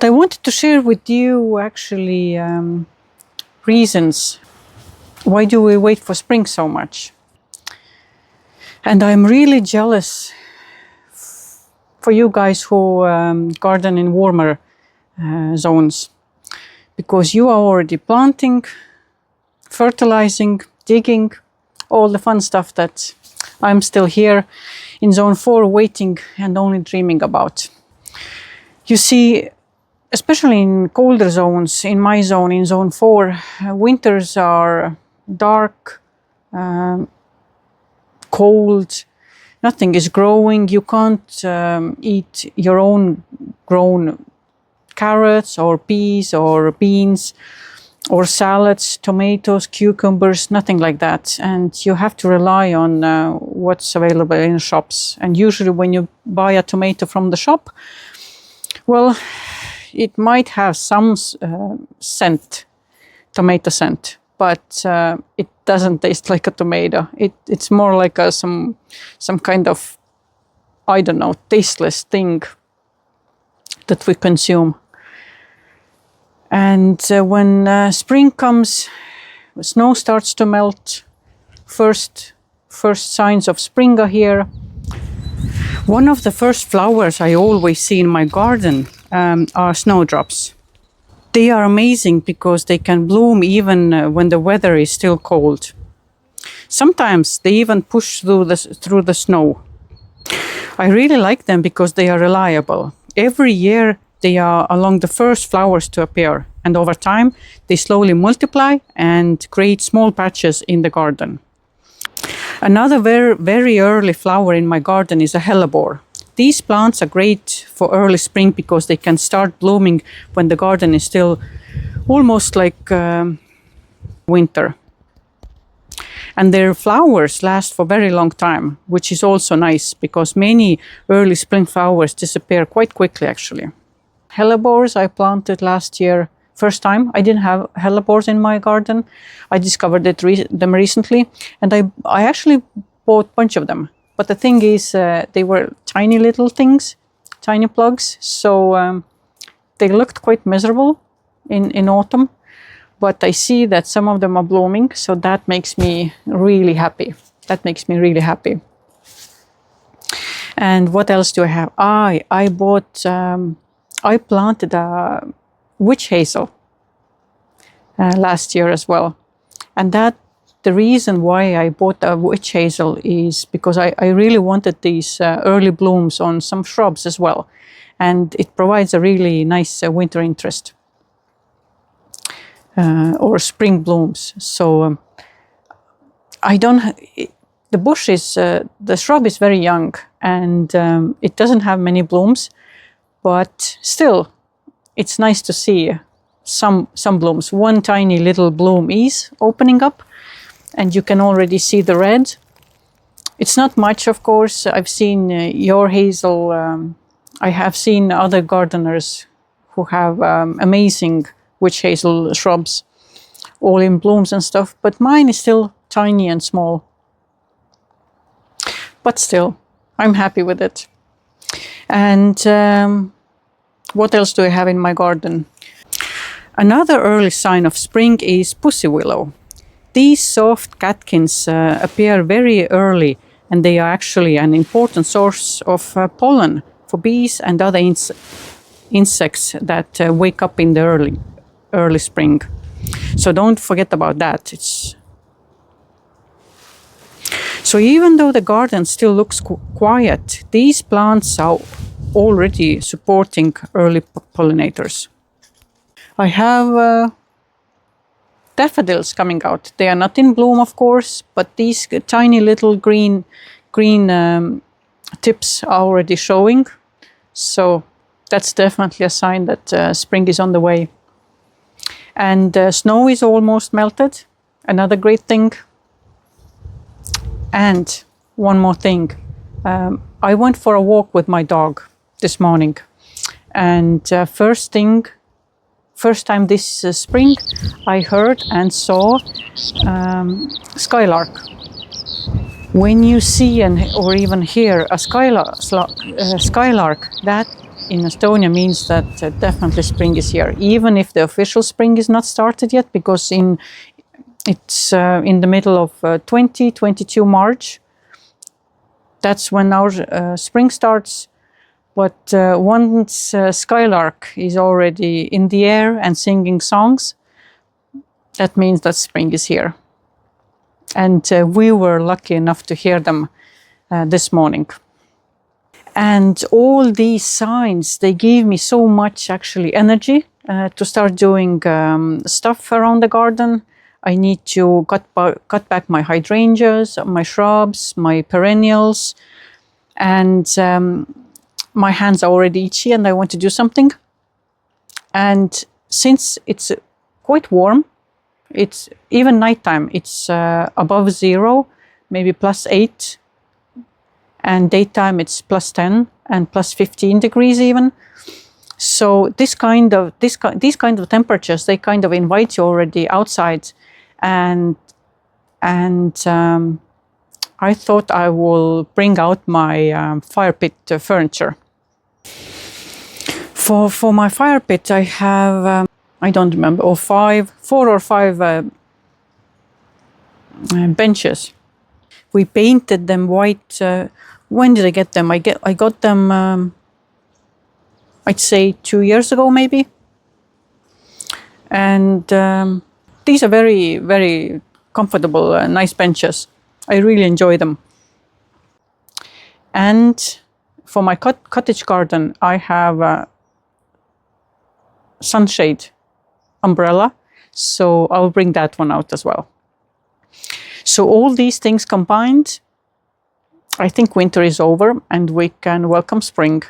I wanted to share with you actually reasons why do we wait for spring so much. And I'm really jealous for you guys who garden in warmer zones, because you are already planting, fertilizing, digging, all the fun stuff that I'm still here in zone 4 waiting and only dreaming about. You see, especially in colder zones, in my zone, in zone 4, winters are dark, cold, nothing is growing. You can't eat your own grown carrots or peas or beans or salads, tomatoes, cucumbers, nothing like that. And you have to rely on what's available in shops. And usually when you buy a tomato from the shop, well, it might have some scent, tomato scent, but it doesn't taste like a tomato. It's more like some kind of, I don't know, tasteless thing that we consume. And when spring comes, snow starts to melt, first signs of spring are here. One of the first flowers I always see in my garden are snowdrops. They are amazing because they can bloom even when the weather is still cold. Sometimes they even push through the snow. I really like them because they are reliable. Every year they are among the first flowers to appear, and over time they slowly multiply and create small patches in the garden. Another very early flower in my garden is a hellebore. These plants are great for early spring because they can start blooming when the garden is still almost like winter. And their flowers last for a very long time, which is also nice because many early spring flowers disappear quite quickly actually. Hellebores I planted last year. First time. I didn't have hellebores in my garden. I discovered them recently, and I actually bought a bunch of them. But the thing is, they were tiny little things, tiny plugs, so they looked quite miserable in autumn. But I see that some of them are blooming, so that makes me really happy. That makes me really happy. And what else do I have? I planted a witch hazel last year as well. And the reason why I bought a witch hazel is because I really wanted these early blooms on some shrubs as well. And it provides a really nice winter interest or spring blooms. So the bush is, the shrub is very young and it doesn't have many blooms, but still, it's nice to see some blooms. One tiny little bloom is opening up and you can already see the red. It's not much, of course. I've seen your hazel. I have seen other gardeners who have amazing witch hazel shrubs, all in blooms and stuff, but mine is still tiny and small. But still, I'm happy with it. And what else do I have in my garden? Another early sign of spring is pussy willow. These soft catkins appear very early, and they are actually an important source of pollen for bees and other insects that wake up in the early spring. So don't forget about that. So even though the garden still looks quiet, these plants are already supporting early pollinators. I have daffodils coming out. They are not in bloom, of course, but these tiny little green tips are already showing. So that's definitely a sign that spring is on the way. And snow is almost melted. Another great thing. And one more thing. I went for a walk with my dog this morning. And first time this spring, I heard and saw skylark. When you see or even hear a skylark, that in Estonia means that definitely spring is here, even if the official spring is not started yet, because it's in the middle of 2022 March. That's when our spring starts. But once skylark is already in the air and singing songs, that means that spring is here. And we were lucky enough to hear them this morning. And all these signs, they gave me so much actually energy to start doing stuff around the garden. I need to cut back my hydrangeas, my shrubs, my perennials, and my hands are already itchy and I want to do something. And since it's quite warm, it's even nighttime, it's above 0, maybe +8, and daytime it's +10 and +15 degrees even. So these kind of temperatures, they kind of invite you already outside, and I thought I will bring out my fire pit furniture. For my fire pit, I have I don't remember, 4 or 5 benches. We painted them white. When did I get them? I got them, I'd say 2 years ago, maybe. And these are very, very comfortable, nice benches. I really enjoy them. And for my cottage garden, I have a sunshade umbrella, so I'll bring that one out as well. So all these things combined, I think winter is over and we can welcome spring.